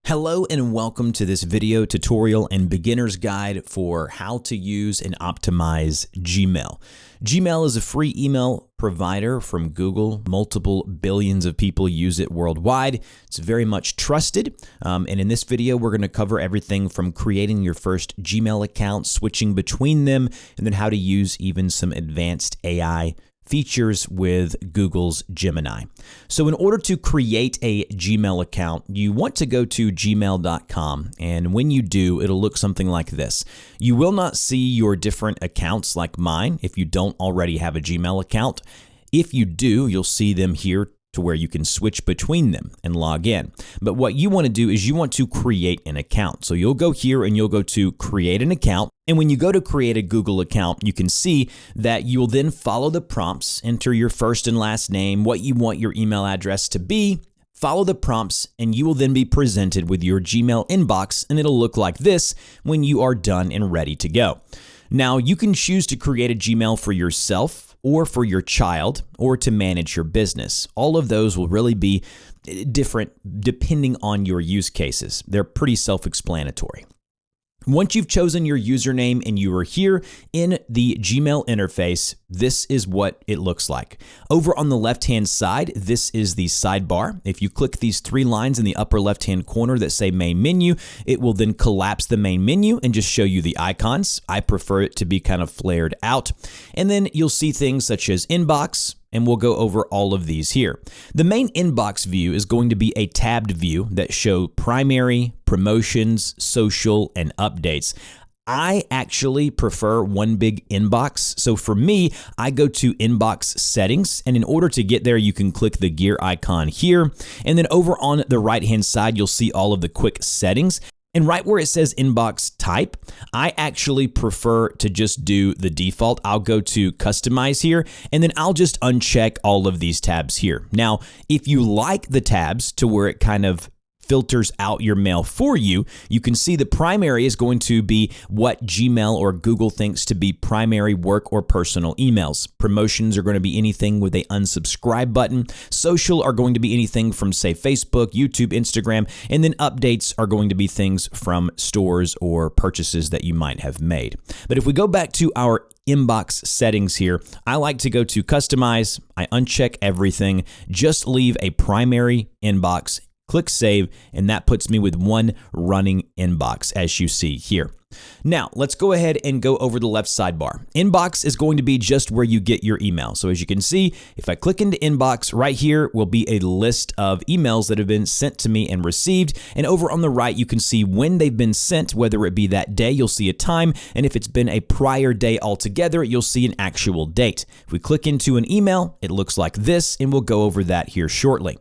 Hello and welcome to this video tutorial and beginner's guide for how to use and optimize Gmail. Gmail is a free email provider from Google. Multiple billions of people use it worldwide. It's very much trusted. And in this video, we're going to cover everything from creating your first Gmail account, switching between them, and then how to use even some advanced AI features with Google's Gemini. So in order to create a Gmail account, you want to go to gmail.com, and when you do, it'll look something like this. You will not see your different accounts like mine if you don't already have a Gmail account. If you do, you'll see them here to where you can switch between them and log in. But what you want to do is you want to create an account. So you'll go here and you'll go to create an account. And when you go to create a Google account, you can see that you will then follow the prompts, enter your first and last name, what you want your email address to be, follow the prompts, and you will then be presented with your Gmail inbox, and it'll look like this when you are done and ready to go. Now, you can choose to create a Gmail for yourself or for your child or to manage your business. All of those will really be different depending on your use cases. They're pretty self-explanatory. Once you've chosen your username and you are here in the Gmail interface, this is what it looks like. Over on the left-hand side, this is the sidebar. If you click these three lines in the upper left-hand corner that say main menu, it will then collapse the main menu and just show you the icons. I prefer it to be kind of flared out. And then you'll see things such as inbox, and we'll go over all of these here. The main inbox view is going to be a tabbed view that show primary, promotions, social, and updates. I actually prefer one big inbox. So for me, I go to inbox settings, and in order to get there, you can click the gear icon here. And then over on the right-hand side, you'll see all of the quick settings. And right where it says inbox type, I actually prefer to just do the default. I'll go to customize here, and then I'll just uncheck all of these tabs here. Now, if you like the tabs to where it kind of filters out your mail for you, you can see the primary is going to be what Gmail or Google thinks to be primary work or personal emails. Promotions are going to be anything with a unsubscribe button. Social are going to be anything from, say, Facebook, YouTube, Instagram, and then updates are going to be things from stores or purchases that you might have made. But if we go back to our inbox settings here, I like to go to customize, I uncheck everything, just leave a primary inbox, click save, and that puts me with one running inbox as you see here. Now, let's go ahead and go over the left sidebar. Inbox is going to be just where you get your email. So as you can see, if I click into inbox, right here will be a list of emails that have been sent to me and received. And over on the right, you can see when they've been sent, whether it be that day, you'll see a time. And if it's been a prior day altogether, you'll see an actual date. If we click into an email, it looks like this, and we'll go over that here shortly.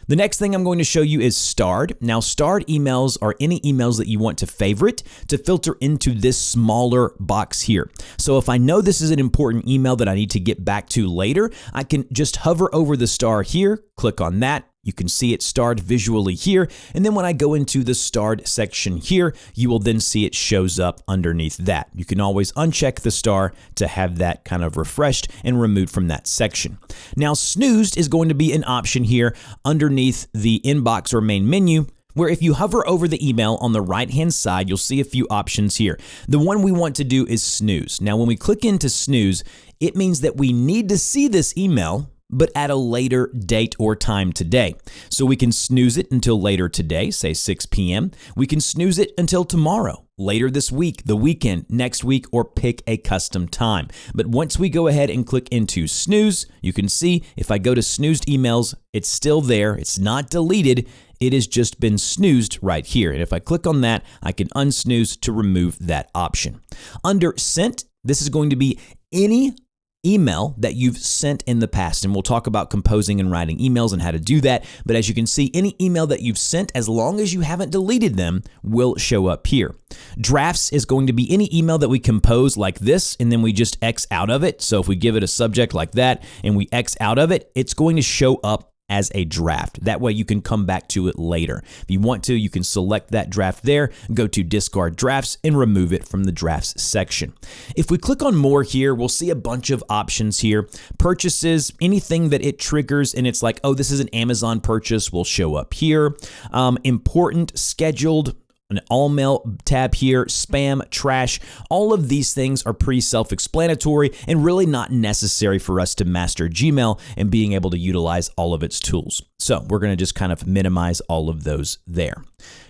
The next thing I'm going to show you is starred. Now, starred emails are any emails that you want to favorite to filter into this smaller box here. So if I know this is an important email that I need to get back to later, I can just hover over the star here, click on that. You can see it starred visually here. And then when I go into the starred section here, you will then see it shows up underneath that. You can always uncheck the star to have that kind of refreshed and removed from that section. Now, snoozed is going to be an option here underneath the inbox or main menu, where if you hover over the email on the right-hand side, you'll see a few options here. The one we want to do is snooze. Now, when we click into snooze, it means that we need to see this email, but at a later date or time today. So we can snooze it until later today, say 6 p.m. We can snooze it until tomorrow, later this week, the weekend, next week, or pick a custom time. But once we go ahead and click into snooze, you can see if I go to snoozed emails, it's still there. It's not deleted. It has just been snoozed right here. And if I click on that, I can unsnooze to remove that option. Under sent, this is going to be any email that you've sent in the past, and we'll talk about composing and writing emails and how to do that. But as you can see, any email that you've sent, as long as you haven't deleted them, will show up here. Drafts is going to be any email that we compose like this, and then we just X out of it. So if we give it a subject like that and we X out of it, it's going to show up as a draft. That way you can come back to it later. If you want to, you can select that draft there, go to discard drafts, and remove it from the drafts section. If we click on more here, we'll see a bunch of options here. Purchases, anything that it triggers and it's like, oh, this is an Amazon purchase, will show up here. Important, scheduled, an all mail tab here, spam, trash. All of these things are pretty self-explanatory and really not necessary for us to master Gmail and being able to utilize all of its tools. So we're going to just kind of minimize all of those there.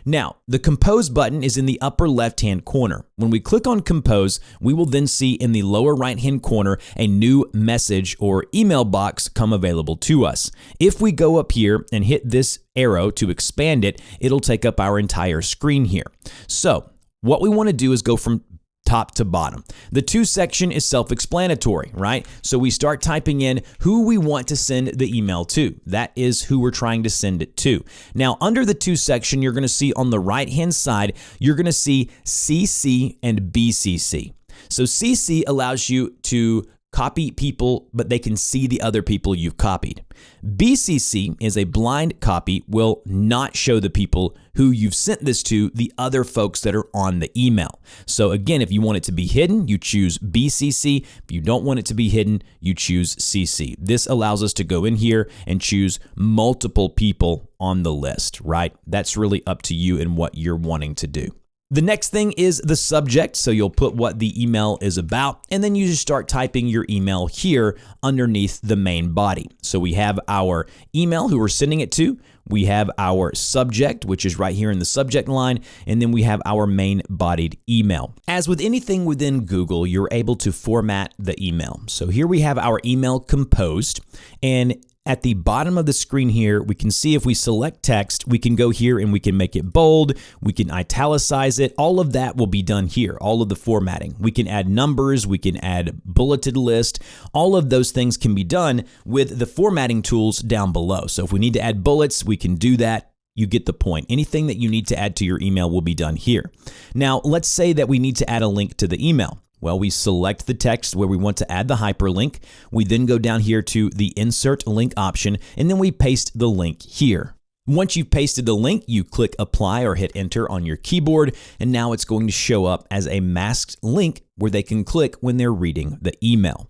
Now, the Compose button is in the upper left-hand corner. When we click on Compose, we will then see in the lower right-hand corner a new message or email box come available to us. If we go up here and hit this arrow to expand it, it'll take up our entire screen here. So what we want to do is go from top to bottom. The to section is self-explanatory, right? So we start typing in who we want to send the email to. That is who we're trying to send it to. Now, under the to section, you're going to see on the right-hand side, you're going to see CC and BCC. So CC allows you to copy people, but they can see the other people you've copied. BCC is a blind copy, will not show the people who you've sent this to, the other folks that are on the email. So again, if you want it to be hidden, you choose BCC. If you don't want it to be hidden, you choose CC. This allows us to go in here and choose multiple people on the list, right? That's really up to you and what you're wanting to do. The next thing is the subject, so you'll put what the email is about, and then you just start typing your email here underneath the main body. So we have our email, who we're sending it to, we have our subject, which is right here in the subject line, and then we have our main bodied email. As with anything within Google, you're able to format the email. So here we have our email composed, and at the bottom of the screen here, we can see if we select text, we can go here and we can make it bold, we can italicize it. All of that will be done here, all of the formatting. We can add numbers, we can add bulleted list. All of those things can be done with the formatting tools down below. So if we need to add bullets, we can do that. You get the point. Anything that you need to add to your email will be done here. Now, let's say that we need to add a link to the email. Well, we select the text where we want to add the hyperlink. We then go down here to the insert link option, and then we paste the link here. Once you've pasted the link, you click apply or hit enter on your keyboard, and now it's going to show up as a masked link where they can click when they're reading the email.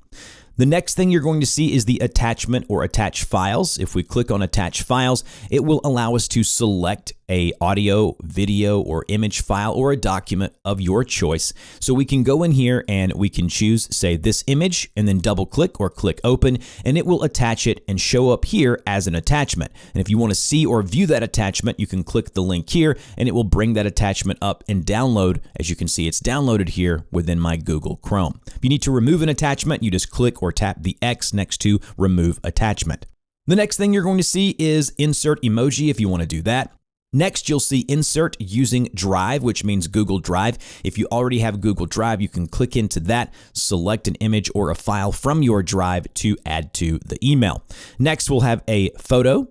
The next thing you're going to see is the attachment or attach files. If we click on attach files, it will allow us to select a audio, video, or image file or a document of your choice. So we can go in here and we can choose, say, this image, and then double click or click open, and it will attach it and show up here as an attachment. And if you want to see or view that attachment, you can click the link here and it will bring that attachment up and download. As you can see, it's downloaded here within my Google Chrome. If you need to remove an attachment, you just click or tap the X next to remove attachment. The next thing you're going to see is insert emoji if you want to do that. Next, you'll see insert using Drive, which means Google Drive. If you already have Google Drive, you can click into that, select an image or a file from your Drive to add to the email. Next, we'll have a photo.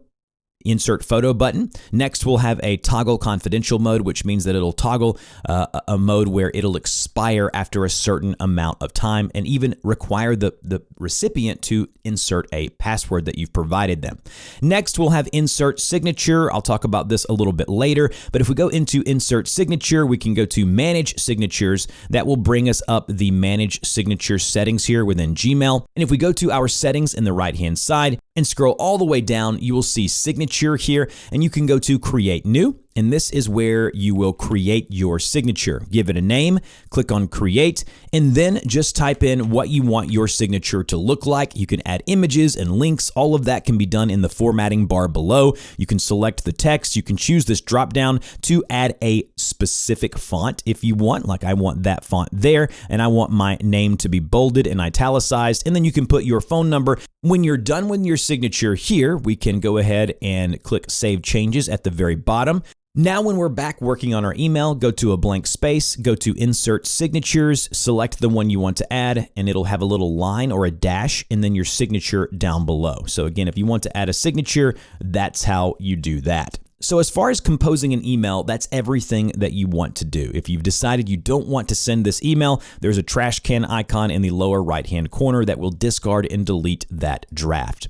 Insert photo button. Next, we'll have a toggle confidential mode, which means that it'll toggle a mode where it'll expire after a certain amount of time and even require the recipient to insert a password that you've provided them. Next, we'll have insert signature. I'll talk about this a little bit later, but if we go into insert signature, we can go to manage signatures. That will bring us up the manage signature settings here within Gmail. And if we go to our settings in the right-hand side, and scroll all the way down, you will see signature here, and you can go to create new. And this is where you will create your signature. Give it a name, click on create, and then just type in what you want your signature to look like. You can add images and links. All of that can be done in the formatting bar below. You can select the text. You can choose this drop down to add a specific font if you want, like I want that font there, and I want my name to be bolded and italicized, and then you can put your phone number. When you're done with your signature here, we can go ahead and click Save Changes at the very bottom. Now, when we're back working on our email, go to a blank space, go to Insert Signatures, select the one you want to add, and it'll have a little line or a dash, and then your signature down below. So again, if you want to add a signature, that's how you do that. So as far as composing an email, that's everything that you want to do. If you've decided you don't want to send this email, there's a trash can icon in the lower right-hand corner that will discard and delete that draft.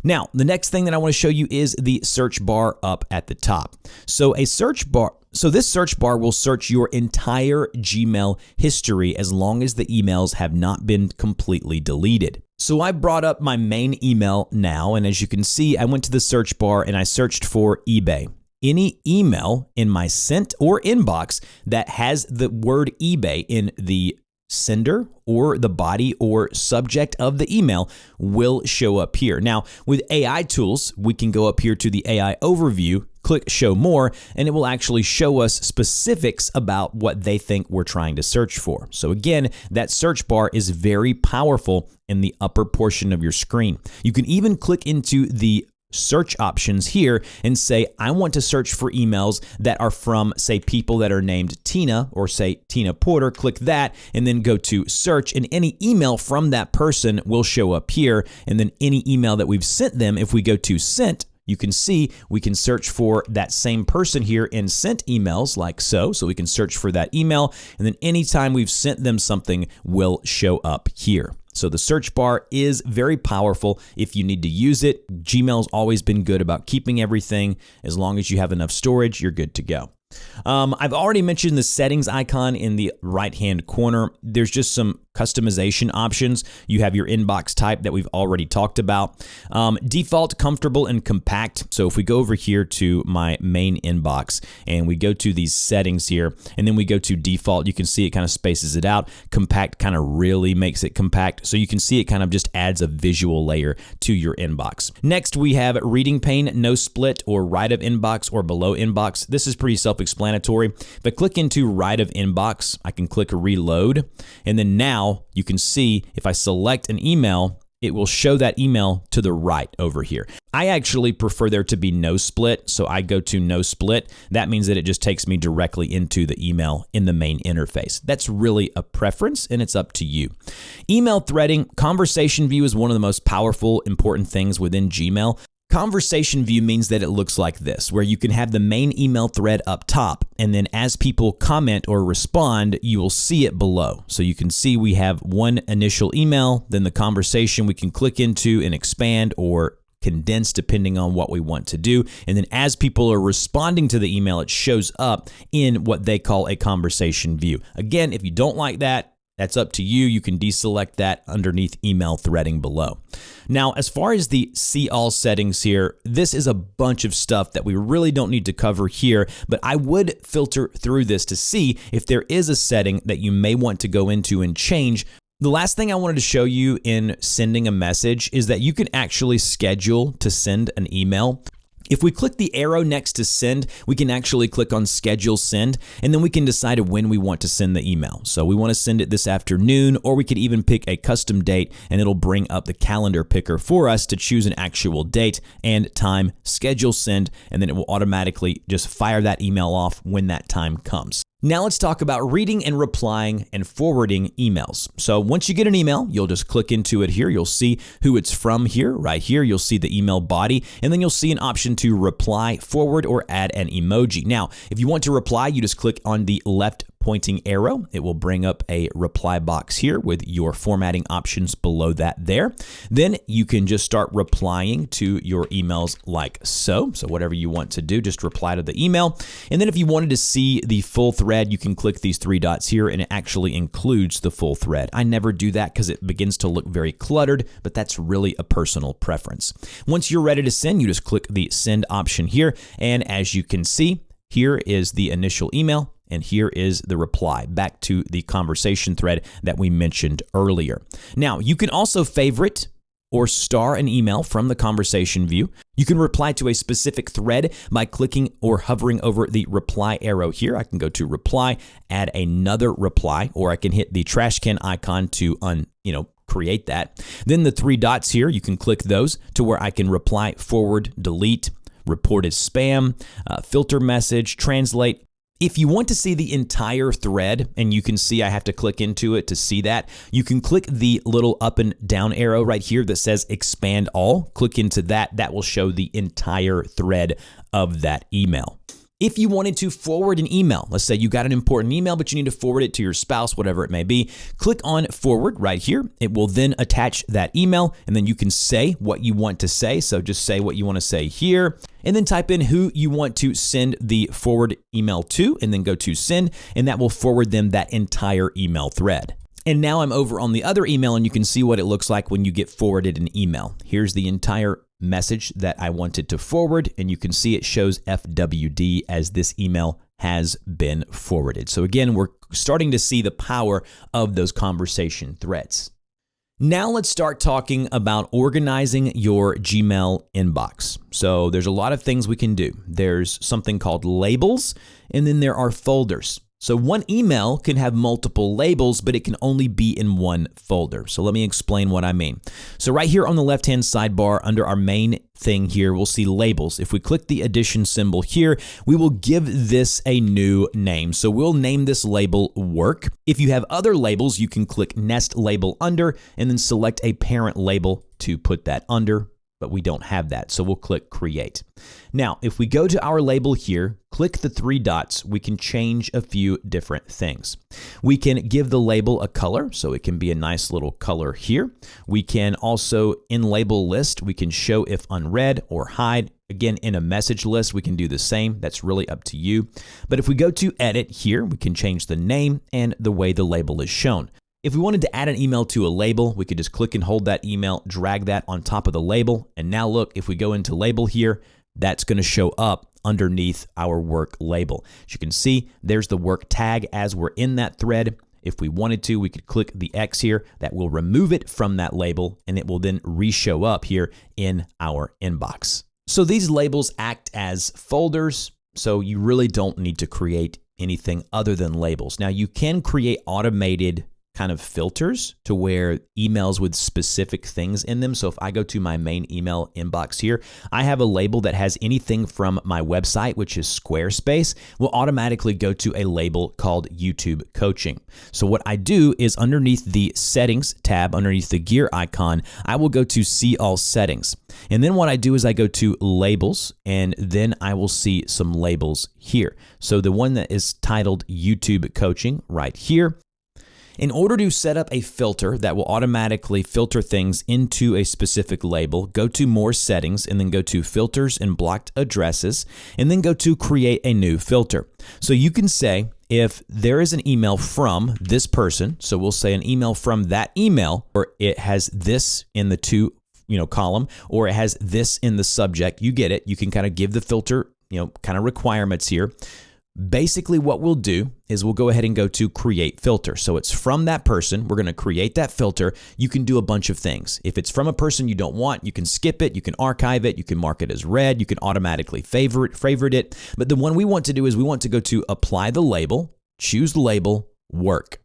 Now, the next thing that I want to show you is the search bar up at the top. So this search bar will search your entire Gmail history as long as the emails have not been completely deleted. So I brought up my main email now, and as you can see, I went to the search bar and I searched for eBay. Any email in my sent or inbox that has the word eBay in the sender or the body or subject of the email will show up here. Now, with AI tools, we can go up here to the AI overview, click show more, and it will actually show us specifics about what they think we're trying to search for. So again, that search bar is very powerful in the upper portion of your screen. You can even click into the search options here and say, I want to search for emails that are from, say, people that are named Tina, or say Tina Porter. Click that and then go to search, and any email from that person will show up here. And then any email that we've sent them, if we go to sent, you can see we can search for that same person here in sent emails like so. So we can search for that email, and then anytime we've sent them something will show up here. So the search bar is very powerful if you need to use it. Gmail's always been good about keeping everything. As long as you have enough storage, you're good to go. I've already mentioned the settings icon in the right-hand corner. There's just some customization options. You have your inbox type that we've already talked about. Default, comfortable, and compact. So if we go over here to my main inbox and we go to these settings here, and then we go to default, you can see it kind of spaces it out. Compact kind of really makes it compact. So you can see it kind of just adds a visual layer to your inbox. Next, we have reading pane, no split, or right of inbox or below inbox. This is pretty self-explanatory. If I click into right of inbox, I can click reload, and then now you can see if I select an email, it will show that email to the right over here. I actually prefer there to be no split, so I go to no split. That means that it just takes me directly into the email in the main interface. That's really a preference, and it's up to you. Email threading, conversation view is one of the most powerful, important things within Gmail. Conversation view means that it looks like this, where you can have the main email thread up top, and then as people comment or respond, you will see it below. So you can see we have one initial email, then the conversation we can click into and expand or condense depending on what we want to do. And then as people are responding to the email, it shows up in what they call a conversation view. Again, if you don't like that, that's up to you. You can deselect that underneath email threading below. Now, as far as the see all settings here, this is a bunch of stuff that we really don't need to cover here, but I would filter through this to see if there is a setting that you may want to go into and change. The last thing I wanted to show you in sending a message is that you can actually schedule to send an email. If we click the arrow next to send, we can actually click on schedule send, and then we can decide when we want to send the email. So we want to send it this afternoon, or we could even pick a custom date, and it'll bring up the calendar picker for us to choose an actual date and time, schedule send, and then it will automatically just fire that email off when that time comes. Now let's talk about reading and replying and forwarding emails. So once you get an email, you'll just click into it here. You'll see who it's from here, right here. You'll see the email body, and then you'll see an option to reply, forward, or add an emoji. Now, if you want to reply, you just click on the left pointing arrow. It will bring up a reply box here with your formatting options below that there. Then you can just start replying to your emails like so. So whatever you want to do, just reply to the email. And then if you wanted to see the full thread, you can click these three dots here, and it actually includes the full thread. I never do that because it begins to look very cluttered, but that's really a personal preference. Once you're ready to send, you just click the send option here. And as you can see, here is the initial email, and here is the reply back to the conversation thread that we mentioned earlier. Now, you can also favorite or star an email from the conversation view. You can reply to a specific thread by clicking or hovering over the reply arrow here. I can go to reply, add another reply, or I can hit the trash can icon to create that. Then the three dots here, you can click those to where I can reply, forward, delete, report as spam, filter message, translate, If you want to see the entire thread, and you can see I have to click into it to see that, you can click the little up and down arrow right here that says expand all. Click into that. That will show the entire thread of that email. If you wanted to forward an email, let's say you got an important email, but you need to forward it to your spouse, whatever it may be, click on forward right here. It will then attach that email, and then you can say what you want to say. So just say what you want to say here, and then type in who you want to send the forward email to, and then go to send, and that will forward them that entire email thread. And now I'm over on the other email, and you can see what it looks like when you get forwarded an email. Here's the entire message that I wanted to forward, and you can see it shows FWD as this email has been forwarded. So again, we're starting to see the power of those conversation threads. Now let's start talking about organizing your Gmail inbox. So there's a lot of things we can do. There's something called labels, and then there are folders. So one email can have multiple labels, but it can only be in one folder. So let me explain what I mean. So right here on the left-hand sidebar under our main thing here, we'll see labels. If we click the addition symbol here, we will give this a new name. So we'll name this label work. If you have other labels, you can click nest label under and then select a parent label to put that under, but we don't have that. So we'll click create. Now, if we go to our label here, click the three dots, we can change a few different things. We can give the label a color, so it can be a nice little color here. We can also, in label list, we can show if unread or hide. Again, in a message list, we can do the same. That's really up to you. But if we go to edit here, we can change the name and the way the label is shown. If we wanted to add an email to a label, we could just click and hold that email, drag that on top of the label. And now look, if we go into label here, that's going to show up underneath our work label. As you can see, there's the work tag as we're in that thread. If we wanted to, we could click the X here. That will remove it from that label, and it will then re-show up here in our inbox. So these labels act as folders, so you really don't need to create anything other than labels. Now, you can create automated kind of filters to where emails with specific things in them. So if I go to my main email inbox here, I have a label that has anything from my website, which is Squarespace, will automatically go to a label called YouTube Coaching. So what I do is underneath the settings tab, underneath the gear icon, I will go to see all settings. And then what I do is I go to labels, and then I will see some labels here. So the one that is titled YouTube Coaching right here. In order to set up a filter that will automatically filter things into a specific label, go to More Settings and then go to Filters and Blocked Addresses and then go to Create a New Filter. So you can say if there is an email from this person, so we'll say an email from that email, or it has this in the to column, or it has this in the subject, you get it. You can kind of give the filter, kind of requirements here. Basically, what we'll do is we'll go ahead and go to create filter. So it's from that person. We're going to create that filter. You can do a bunch of things. If it's from a person you don't want, you can skip it. You can archive it. You can mark it as read. You can automatically favorite it. But the one we want to do is we want to go to apply the label, choose the label, work,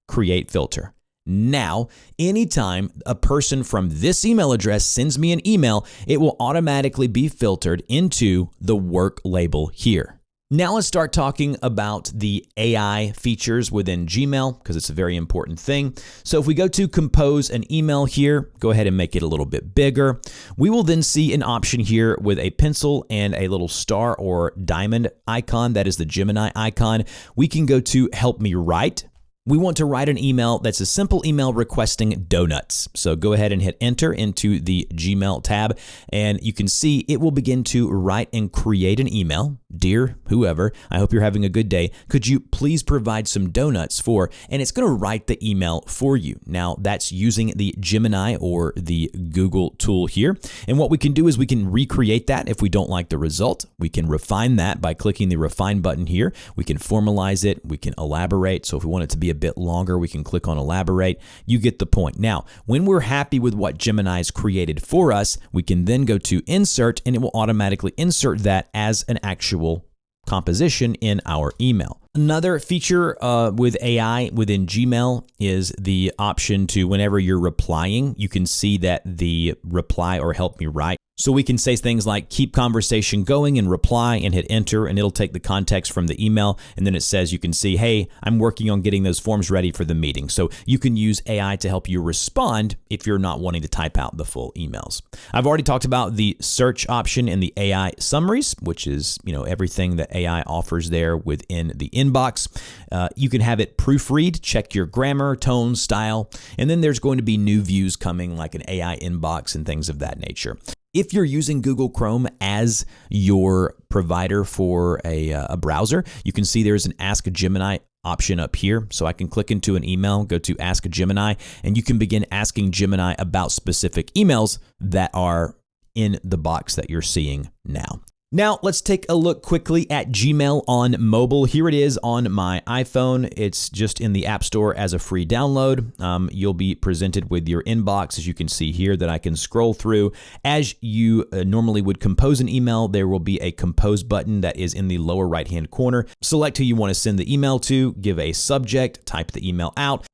create filter. Now, anytime a person from this email address sends me an email, it will automatically be filtered into the work label here. Now let's start talking about the AI features within Gmail, because it's a very important thing. So if we go to compose an email here, go ahead and make it a little bit bigger. We will then see an option here with a pencil and a little star or diamond icon. That is the Gemini icon. We can go to help me write. We want to write an email that's a simple email requesting donuts. So go ahead and hit enter into the Gmail tab, and you can see it will begin to write and create an email. Dear whoever, I hope you're having a good day. Could you please provide some donuts for, and it's going to write the email for you. Now that's using the Gemini or the Google tool here. And what we can do is we can recreate that if we don't like the result. We can refine that by clicking the refine button here. We can formalize it. We can elaborate. So if we want it to be a bit longer, we can click on elaborate. You get the point. Now, when we're happy with what Gemini's created for us, we can then go to insert, and it will automatically insert that as an actual composition in our email. Another feature with AI within Gmail is the option to, whenever you're replying, you can see that the reply or help me write. So we can say things like keep conversation going and reply and hit enter, and it'll take the context from the email. And then it says, you can see, hey, I'm working on getting those forms ready for the meeting. So you can use AI to help you respond if you're not wanting to type out the full emails. I've already talked about the search option in the AI summaries, which is, everything that AI offers there within the inbox. You can have it proofread, check your grammar, tone, style, and then there's going to be new views coming like an AI inbox and things of that nature. If you're using Google Chrome as your provider for a browser, you can see there's an Ask Gemini option up here. So I can click into an email, go to Ask Gemini, and you can begin asking Gemini about specific emails that are in the box that you're seeing now. Now, let's take a look quickly at Gmail on mobile. Here it is on my iPhone. It's just in the App Store as a free download. You'll be presented with your inbox, as you can see here, that I can scroll through. As you normally would compose an email, there will be a compose button that is in the lower right-hand corner. Select who you want to send the email to, give a subject, type the email out,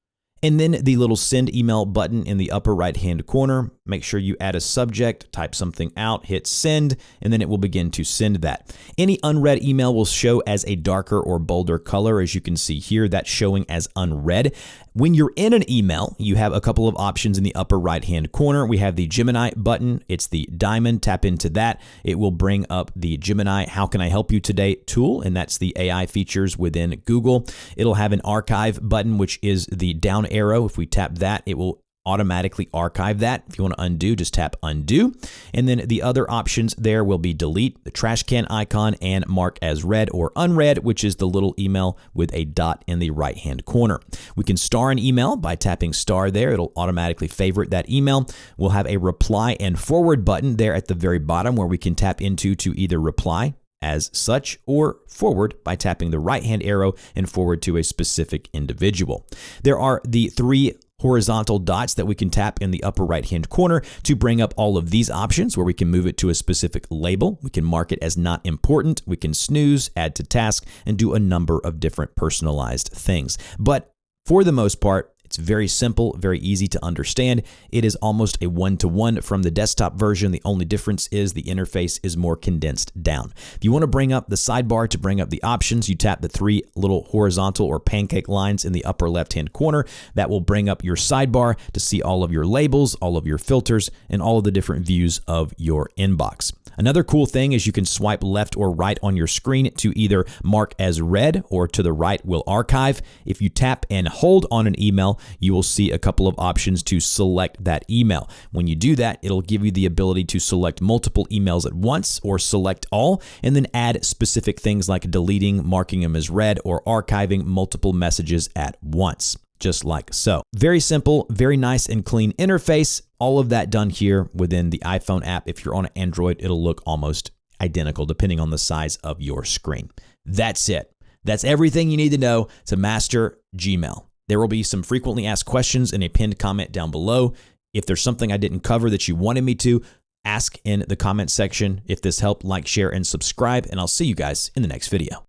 and then the little send email button in the upper right-hand corner. Make sure you add a subject, type something out, hit send, and then it will begin to send that. Any unread email will show as a darker or bolder color. As you can see here, that's showing as unread. When you're in an email, you have a couple of options in the upper right-hand corner. We have the Gemini button. It's the diamond. Tap into that. It will bring up the Gemini How Can I Help You Today tool, and that's the AI features within Google. It'll have an archive button, which is the down arrow. If we tap that, it will automatically archive that. If you want to undo, just tap undo. And then the other options there will be delete, the trash can icon, and mark as read or unread, which is the little email with a dot in the right-hand corner. We can star an email by tapping star there. It'll automatically favorite that email. We'll have a reply and forward button there at the very bottom where we can tap into to either reply as such or forward by tapping the right-hand arrow and forward to a specific individual. There are the three horizontal dots that we can tap in the upper right-hand corner to bring up all of these options where we can move it to a specific label. We can mark it as not important. We can snooze, add to task, and do a number of different personalized things. But for the most part, it's very simple, very easy to understand. It is almost a one-to-one from the desktop version. The only difference is the interface is more condensed down. If you want to bring up the sidebar to bring up the options, you tap the three little horizontal or pancake lines in the upper left-hand corner. That will bring up your sidebar to see all of your labels, all of your filters, and all of the different views of your inbox. Another cool thing is you can swipe left or right on your screen to either mark as read or to the right will archive. If you tap and hold on an email, you will see a couple of options to select that email. When you do that, it'll give you the ability to select multiple emails at once or select all, and then add specific things like deleting, marking them as read, or archiving multiple messages at once. Just like so. Very simple, very nice and clean interface. All of that done here within the iPhone app. If you're on an Android, it'll look almost identical depending on the size of your screen. That's it. That's everything you need to know to master Gmail. There will be some frequently asked questions in a pinned comment down below. If there's something I didn't cover that you wanted me to, ask in the comment section. If this helped, like, share, and subscribe, and I'll see you guys in the next video.